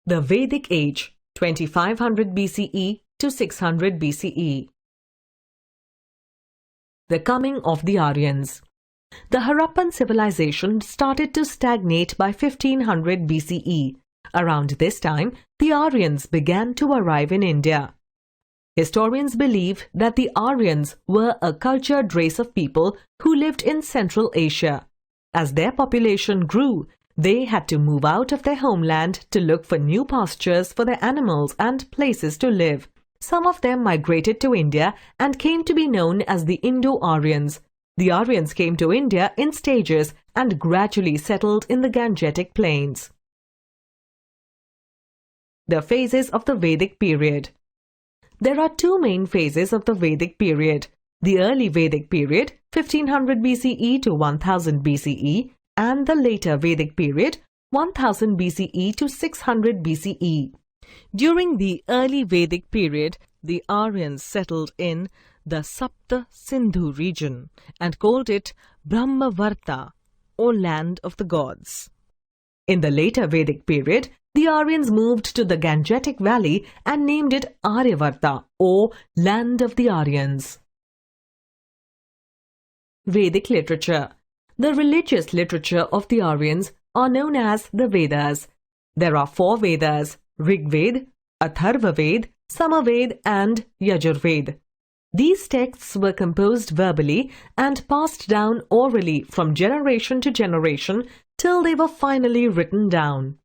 The Vedic Age, 2500 BCE to 600 BCE. The coming of the Aryans. The Harappan civilization started to stagnate by 1500 BCE. Around this time, the Aryans began to arrive in India. Historians believe that the Aryans were a cultured race of people who lived in Central Asia. As their population grew, they had to move out of their homeland to look for new pastures for their animals and places to live. Some of them migrated to India and came to be known as the Indo-Aryans. The Aryans came to India in stages and gradually settled in the Gangetic plains. The phases of the Vedic period. There are two main phases of the Vedic period: the early Vedic period, 1500 BCE to 1000 BCE, and the later Vedic period, 1000 BCE to 600 BCE. During the early Vedic period, the Aryans settled in the Sapta Sindhu region and called it Brahmavarta, or land of the gods. In the later Vedic period, the Aryans moved to the Gangetic Valley and named it Aryavarta, or land of the Aryans. Vedic literature. The religious literature of the Aryans are known as the Vedas. There are 4 Vedas: Rigved, Atharvaved, Samaved and Yajurved. These texts were composed verbally and passed down orally from generation to generation till they were finally written down.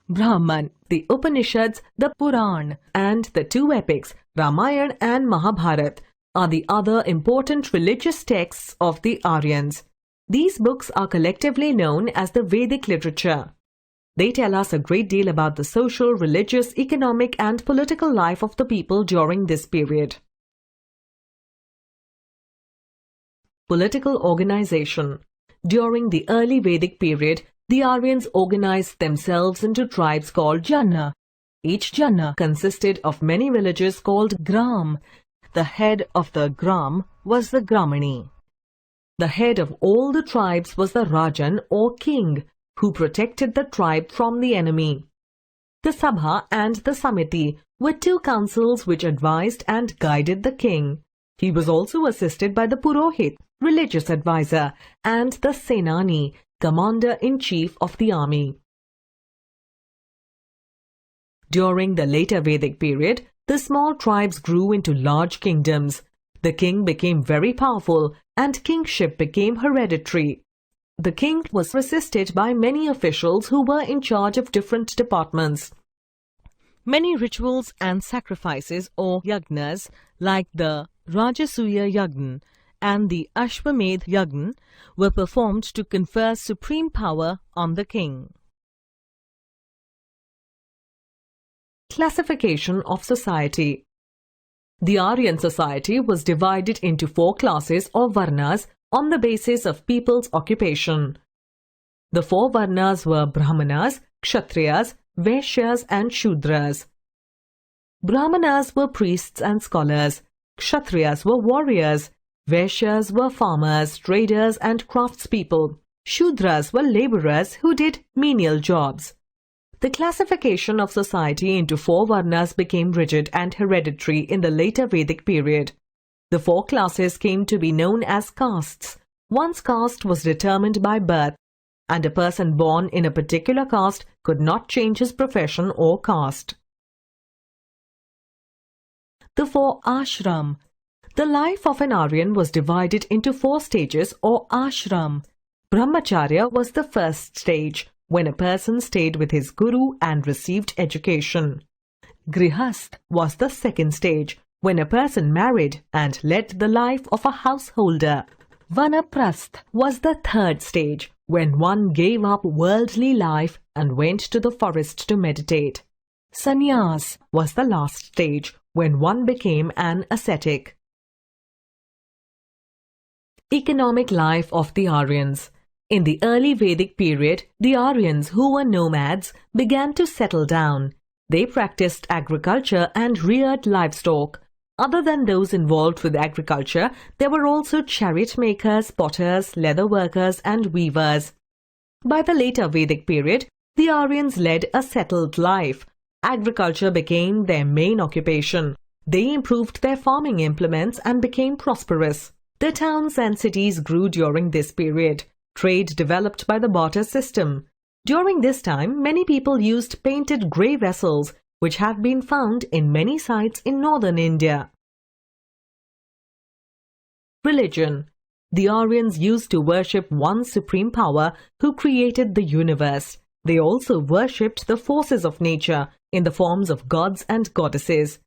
Brahman, the Upanishads, the Puran, and the 2 epics, Ramayana and Mahabharata, are the other important religious texts of the Aryans. These books are collectively known as the Vedic literature. They tell us a great deal about the social, religious, economic, and political life of the people during this period. Political organization. During the early Vedic period, the Aryans organized themselves into tribes called Jana. Each Jana consisted of many villages called Gram. The head of the Gram was the Gramani. The head of all the tribes was the Rajan or king, who protected the tribe from the enemy. The Sabha and the Samiti were 2 councils which advised and guided the king. He was also assisted by the Purohit, religious advisor, and the Senani, commander-in-chief of the army. During the later Vedic period, the small tribes grew into large kingdoms. The king became very powerful and kingship became hereditary. The king was assisted by many officials who were in charge of different departments. Many rituals and sacrifices or yagnas like the Rajasuya Yagna and the Ashwamedh Yagna were performed to confer supreme power on the king. Classification of society. The Aryan society was divided into 4 classes or varnas on the basis of people's occupation. The 4 varnas were Brahmanas, Kshatriyas, Vaishyas and Shudras. Brahmanas were priests and scholars, Kshatriyas were warriors, Vaishyas were farmers, traders and craftspeople, Shudras were laborers who did menial jobs. The classification of society into 4 varnas became rigid and hereditary in the later Vedic period. The 4 classes came to be known as castes. One's caste was determined by birth, and a person born in a particular caste could not change his profession or caste. The 4 ashram. The life of an Aryan was divided into 4 stages or ashram. Brahmacharya was the first stage, when a person stayed with his guru and received education. Grihast was the second stage, when a person married and led the life of a householder. Vanaprasth was the third stage, when one gave up worldly life and went to the forest to meditate. Sannyas was the last stage, when one became an ascetic. Economic life of the Aryans. In the early Vedic period, the Aryans, who were nomads, began to settle down. They practiced agriculture and reared livestock. Other than those involved with agriculture, there were also chariot makers, potters, leather workers, and weavers. By the later Vedic period, the Aryans led a settled life. Agriculture became their main occupation. They improved their farming implements and became prosperous. The towns and cities grew during this period. Trade developed by the barter system. During this time, many people used painted grey vessels, which have been found in many sites in northern India. Religion. The Aryans used to worship one supreme power who created the universe. They also worshipped the forces of nature in the forms of gods and goddesses.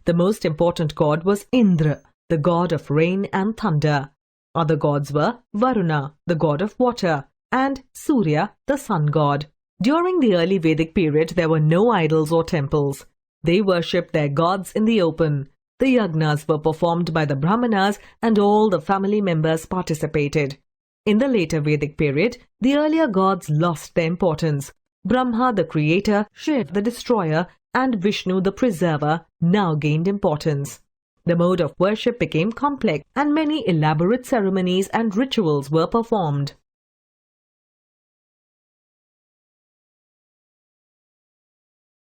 The most important god was Indra, the god of rain and thunder. Other gods were Varuna, the god of water, and Surya, the sun god. During the early Vedic period, there were no idols or temples. They worshipped their gods in the open. The yagnas were performed by the Brahmanas and all the family members participated. In the later Vedic period, the earlier gods lost their importance. Brahma, the creator, Shiva, the destroyer, and Vishnu, the preserver, now gained importance. The mode of worship became complex and many elaborate ceremonies and rituals were performed.